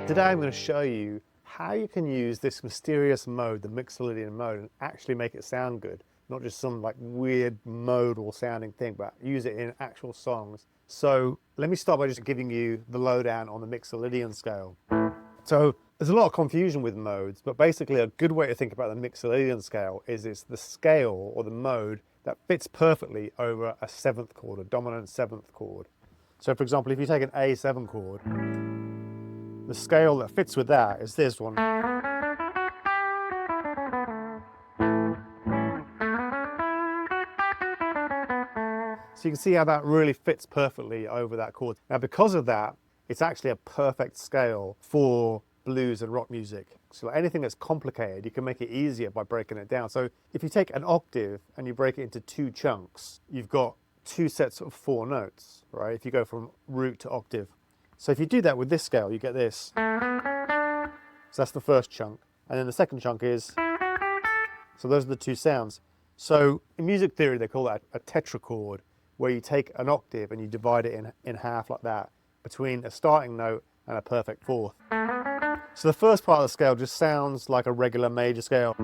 Today I'm going to show you how you can use this mysterious mode, the Mixolydian mode, and actually make it sound good. Not just some like weird modal sounding thing, but use it in actual songs. So let me start by just giving you the lowdown on the Mixolydian scale. So there's a lot of confusion with modes, but basically a good way to think about the Mixolydian scale is it's the scale or the mode that fits perfectly over a seventh chord, a dominant seventh chord. So for example, if you take an A7 chord, the scale that fits with that is this one. So you can see how that really fits perfectly over that chord. Now because of that, it's actually a perfect scale for blues and rock music. So like anything that's complicated, you can make it easier by breaking it down. So if you take an octave and you break it into two chunks, you've got two sets of 4 notes, right? If you go from root to octave. So if you do that with this scale, you get this. So that's the first chunk. And then the second chunk is, so those are the 2 sounds. So in music theory, they call that a tetrachord, where you take an octave and you divide it in half like that, between a starting note and a perfect fourth. So the first part of the scale just sounds like a regular major scale.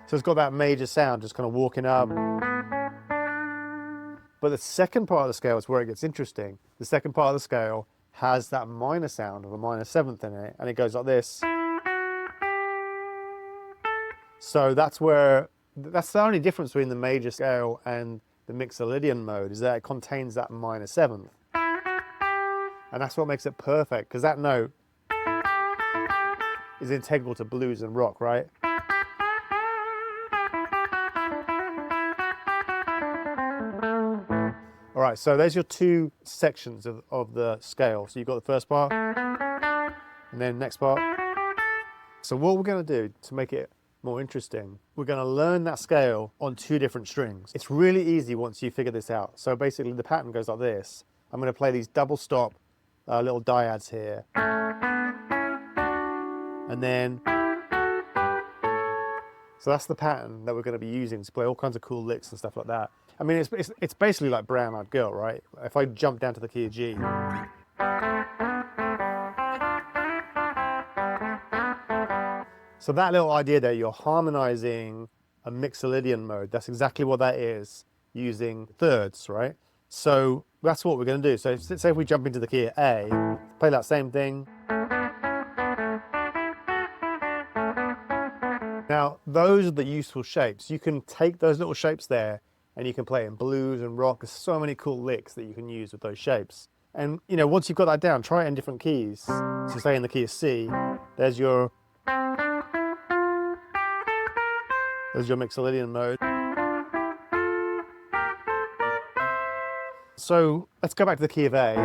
So it's got that major sound just kind of walking up. But the second part of the scale is where it gets interesting. The second part of the scale has that minor sound of a minor seventh in it, and it goes like this. So that's the only difference between the major scale and the Mixolydian mode, is that it contains that minor seventh. And that's what makes it perfect, because that note is integral to blues and rock, right? All right, so there's your 2 sections of the scale. So you've got the first part, and then next part. So what we're going to do to make it more interesting, we're going to learn that scale on 2 different strings. It's really easy once you figure this out. So basically the pattern goes like this. I'm going to play these double stop little dyads here. And then, so that's the pattern that we're going to be using to play all kinds of cool licks and stuff like that. I mean, it's basically like Brown Eyed Girl, right? If I jump down to the key of G. So that little idea there, you're harmonizing a Mixolydian mode. That's exactly what that is, using thirds, right? So that's what we're going to do. So say if we jump into the key of A, play that same thing. Now, those are the useful shapes. You can take those little shapes there and you can play in blues and rock. There's so many cool licks that you can use with those shapes. And you know, once you've got that down, try it in different keys. So say in the key of C, there's your Mixolydian mode. So let's go back to the key of A.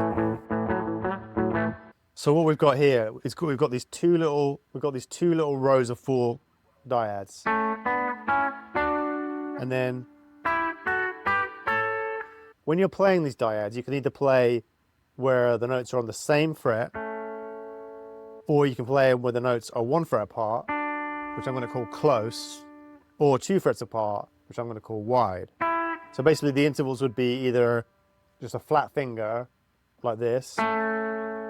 So what we've got here is we've got these two little rows of 4 dyads. And then when you're playing these dyads, you can either play where the notes are on the same fret, or you can play where the notes are 1 fret apart, which I'm going to call close, or 2 frets apart, which I'm going to call wide. So basically the intervals would be either just a flat finger like this,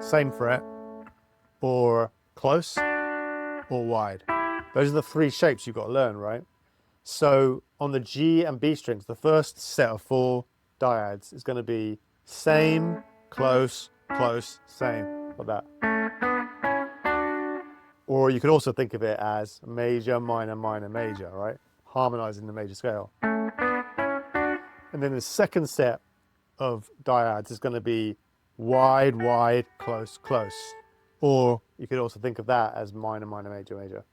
same fret, or close, or wide. Those are the 3 shapes you've got to learn, right? So on the G and B strings, the first set of 4 dyads is going to be same, close, close, same, like that. Or you could also think of it as major, minor, minor, major, right? Harmonizing the major scale. And then the second set of dyads is going to be wide, wide, close, close. Or you could also think of that as minor, minor, major, major.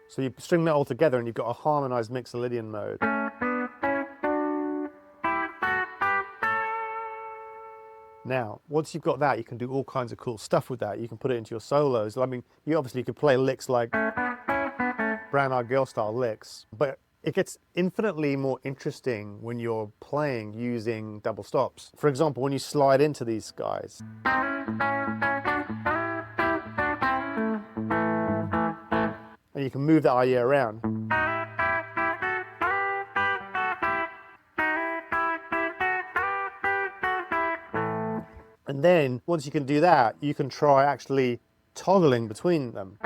So you string that all together and you've got a harmonized Mixolydian mode. Now, once you've got that, you can do all kinds of cool stuff with that. You can put it into your solos. I mean, you obviously could play licks like Brown Eyed Girl style licks, but it gets infinitely more interesting when you're playing using double stops. For example, when you slide into these guys. And you can move that idea around. And then once you can do that, you can try actually toggling between them.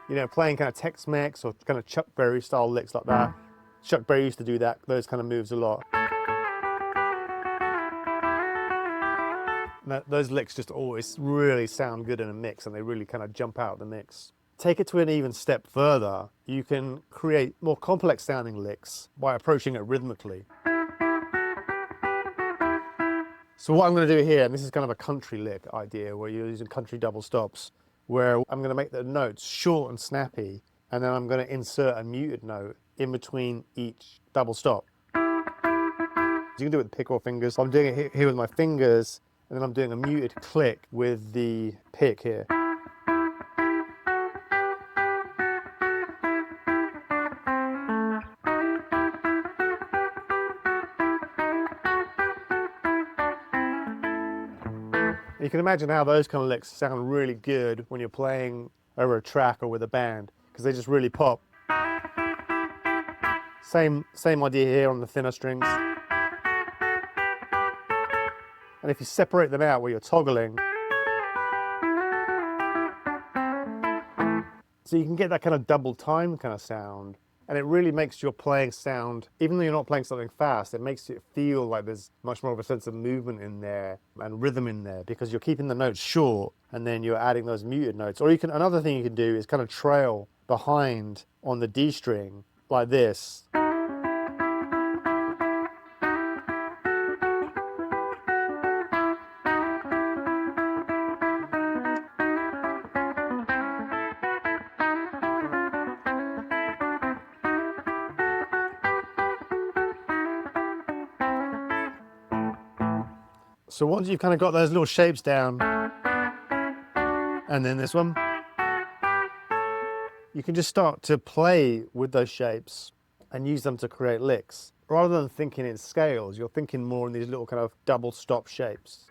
You know, playing kind of Tex-Mex or kind of Chuck Berry style licks like that. Chuck Berry used to do those kind of moves a lot. Those licks just always really sound good in a mix, and they really kind of jump out the mix. Take it to an even step further. You can create more complex sounding licks by approaching it rhythmically. So what I'm going to do here, and this is kind of a country lick idea where you're using country double stops, where I'm going to make the notes short and snappy, and then I'm going to insert a muted note in between each double stop. You can do it with pick or fingers. I'm doing it here with my fingers, and then I'm doing a muted click with the pick here. You can imagine how those kind of licks sound really good when you're playing over a track or with a band, because they just really pop. Same idea here on the thinner strings. And if you separate them out where you're toggling, so you can get that kind of double time kind of sound, and it really makes your playing sound, even though you're not playing something fast, it makes it feel like there's much more of a sense of movement in there and rhythm in there, because you're keeping the notes short and then you're adding those muted notes. Or another thing you can do is kind of trail behind on the D string like this. So once you've kind of got those little shapes down, and then this one, you can just start to play with those shapes and use them to create licks. Rather than thinking in scales, you're thinking more in these little kind of double stop shapes.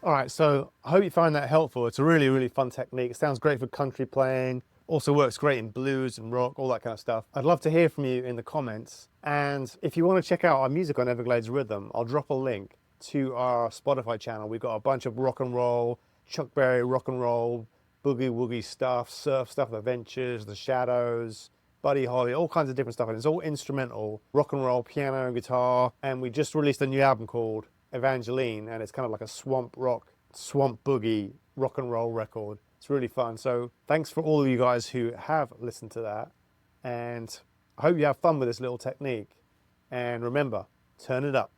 All right, so I hope you find that helpful. It's a really, really fun technique. It sounds great for country playing. Also works great in blues and rock, all that kind of stuff. I'd love to hear from you in the comments. And if you want to check out our music on Everglades Rhythm, I'll drop a link to our Spotify channel. We've got a bunch of rock and roll, Chuck Berry rock and roll, boogie woogie stuff, surf stuff, The Ventures, The Shadows, Buddy Holly, all kinds of different stuff. And it's all instrumental, rock and roll, piano, guitar. And we just released a new album called Evangeline, and it's kind of like a swamp rock, swamp boogie rock and roll record. It's really fun. So thanks for all of you guys who have listened to that, and I hope you have fun with this little technique. And remember, turn it up.